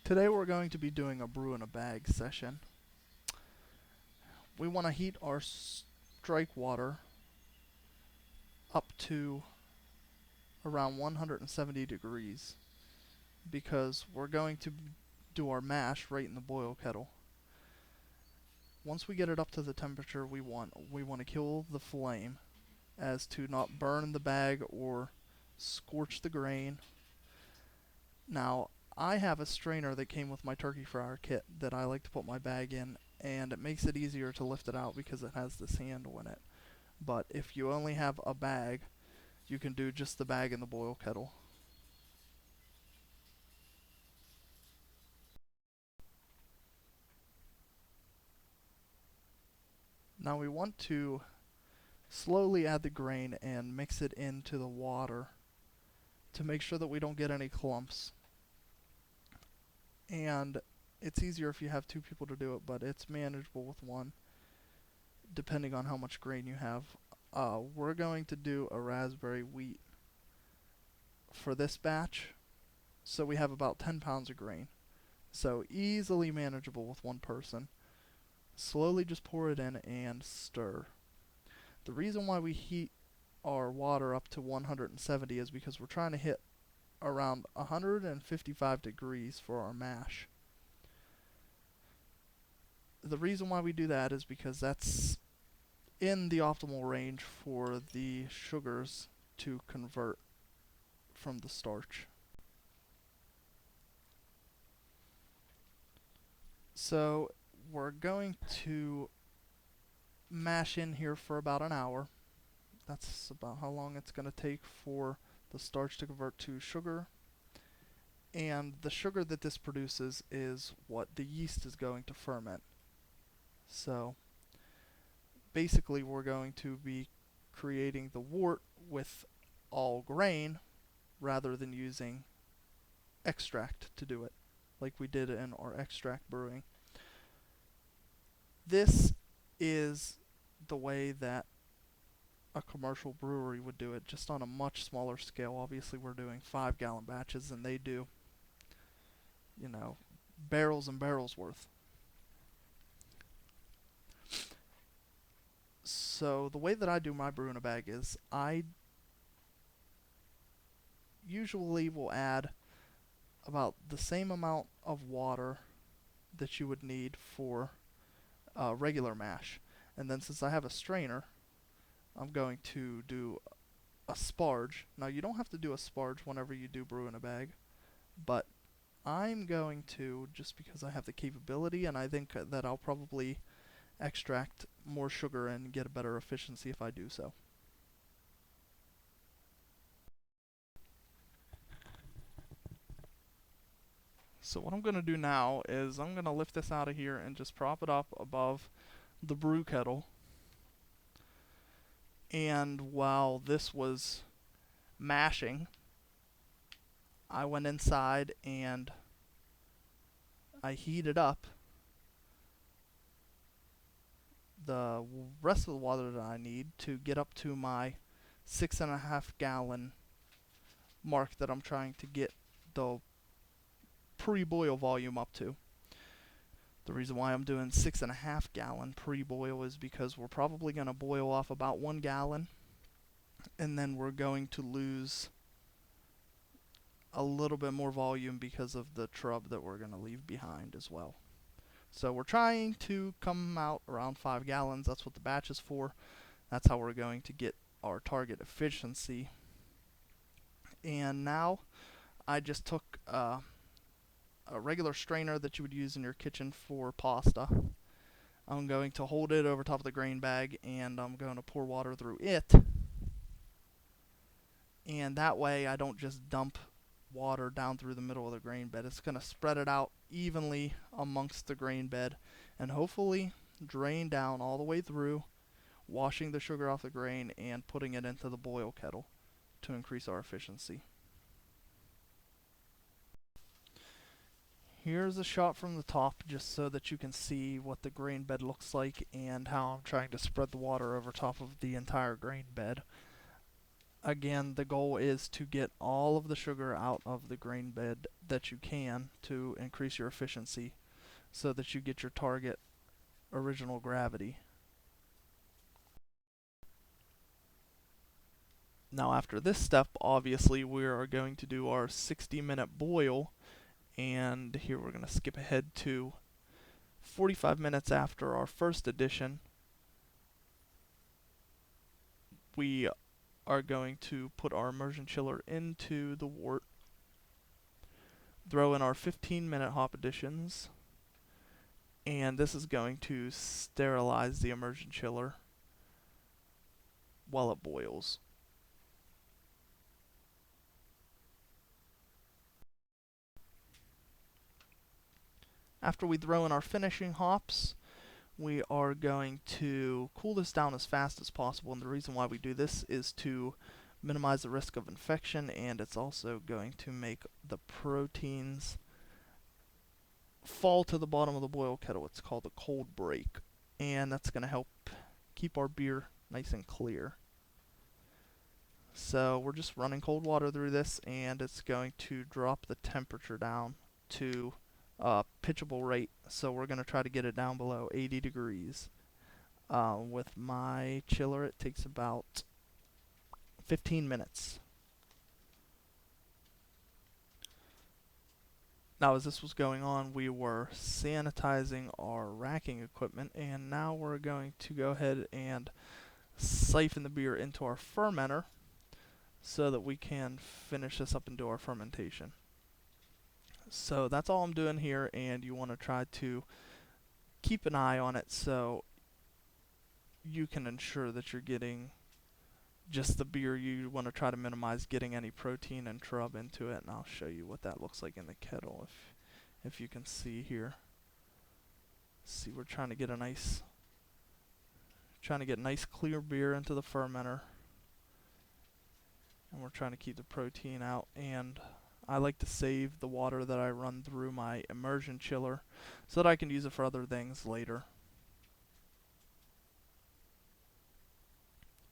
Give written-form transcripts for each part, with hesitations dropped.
Today we're going to be doing a brew in a bag session. We want to heat our strike water up to around 170 degrees because we're going to do our mash right in the boil kettle. Once we get it up to the temperature we want to kill the flame as to not burn the bag or scorch the grain. Now, I have a strainer that came with my turkey fryer kit that I like to put my bag in, and it makes it easier to lift it out because it has this handle in it. But if you only have a bag, you can do just the bag in the boil kettle. Now we want to slowly add the grain and mix it into the water to make sure that we don't get any clumps. And it's easier if you have two people to do it, but it's manageable with one, depending on how much grain you have. We're going to do a raspberry wheat for this batch, so we have about 10 pounds of grain. So easily manageable with one person. Slowly just pour it in and stir. The reason why we heat our water up to 170 is because we're trying to hit around 155 degrees for our mash. The reason why we do that is because that's in the optimal range for the sugars to convert from the starch. So we're going to mash in here for about an hour. That's about how long it's going to take for the starch to convert to sugar. And the sugar that this produces is what the yeast is going to ferment. So basically we're going to be creating the wort with all grain rather than using extract to do it, like we did in our extract brewing. This is the way that a commercial brewery would do it, just on a much smaller scale. Obviously we're doing 5-gallon batches and they do, barrels and barrels worth. So the way that I do my brew in a bag is I usually will add about the same amount of water that you would need for regular mash. And then since I have a strainer, I'm going to do a sparge. Now you don't have to do a sparge whenever you do brew in a bag, but I'm going to, just because I have the capability, and I think that I'll probably extract more sugar and get a better efficiency if I do so. So what I'm going to do now is I'm going to lift this out of here and just prop it up above the brew kettle. And while this was mashing, I went inside and I heated up the rest of the water that I need to get up to my 6.5-gallon mark that I'm trying to get the pre-boil volume up to. The reason why I'm doing 6.5-gallon pre-boil is because we're probably going to boil off about 1 gallon, and then we're going to lose a little bit more volume because of the trub that we're going to leave behind as well. So we're trying to come out around 5 gallons. That's what the batch is for. That's how we're going to get our target efficiency. And now I just took a regular strainer that you would use in your kitchen for pasta. I'm going to hold it over top of the grain bag and I'm going to pour water through it. And that way I don't just dump water down through the middle of the grain bed. It's going to spread it out evenly amongst the grain bed and hopefully drain down all the way through, washing the sugar off the grain and putting it into the boil kettle to increase our efficiency. Here's a shot from the top just so that you can see what the grain bed looks like and how I'm trying to spread the water over top of the entire grain bed. Again, the goal is to get all of the sugar out of the grain bed that you can to increase your efficiency so that you get your target original gravity. Now after this step, obviously we are going to do our 60-minute boil, and here we're going to skip ahead to 45 minutes after our first addition. We are going to put our immersion chiller into the wort, throw in our 15-minute hop additions, and this is going to sterilize the immersion chiller while it boils. After we throw in our finishing hops, we are going to cool this down as fast as possible, and the reason why we do this is to minimize the risk of infection, and it's also going to make the proteins fall to the bottom of the boil kettle. It's called a cold break, and that's going to help keep our beer nice and clear. So we're just running cold water through this, and it's going to drop the temperature down to pitchable rate. So we're going to try to get it down below 80 degrees. With my chiller, it takes about 15 minutes. Now, as this was going on, we were sanitizing our racking equipment, and now we're going to go ahead and siphon the beer into our fermenter so that we can finish this up and do our fermentation. So that's all I'm doing here, and you want to try to keep an eye on it so you can ensure that you're getting just the beer. You want to try to minimize getting any protein and trub into it, and I'll show you what that looks like in the kettle if you can see here. See, we're trying to get nice clear beer into the fermenter, and we're trying to keep the protein out. And I like to save the water that I run through my immersion chiller so that I can use it for other things later.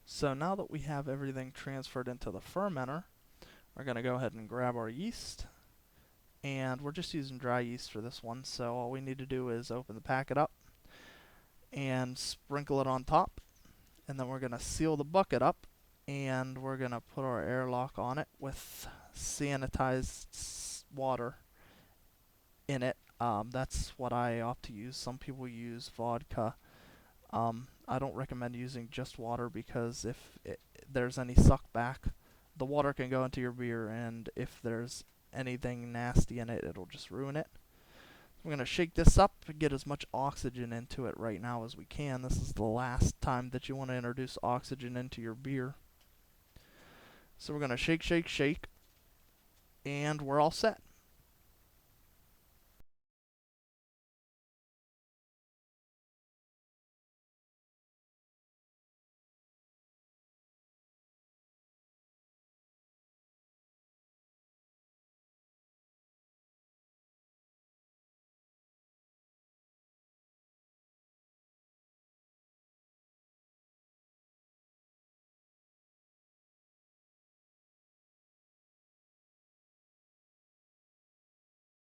So now that we have everything transferred into the fermenter, we're going to go ahead and grab our yeast, and we're just using dry yeast for this one, so all we need to do is open the packet up and sprinkle it on top, and then we're going to seal the bucket up, and we're going to put our airlock on it with sanitized water in it. That's what I opt to use. Some people use vodka. I don't recommend using just water, because if there's any suck back, the water can go into your beer, and if there's anything nasty in it, it'll just ruin it. We're going to shake this up and get as much oxygen into it right now as we can. This is the last time that you want to introduce oxygen into your beer. So we're going to shake, shake, shake, and we're all set.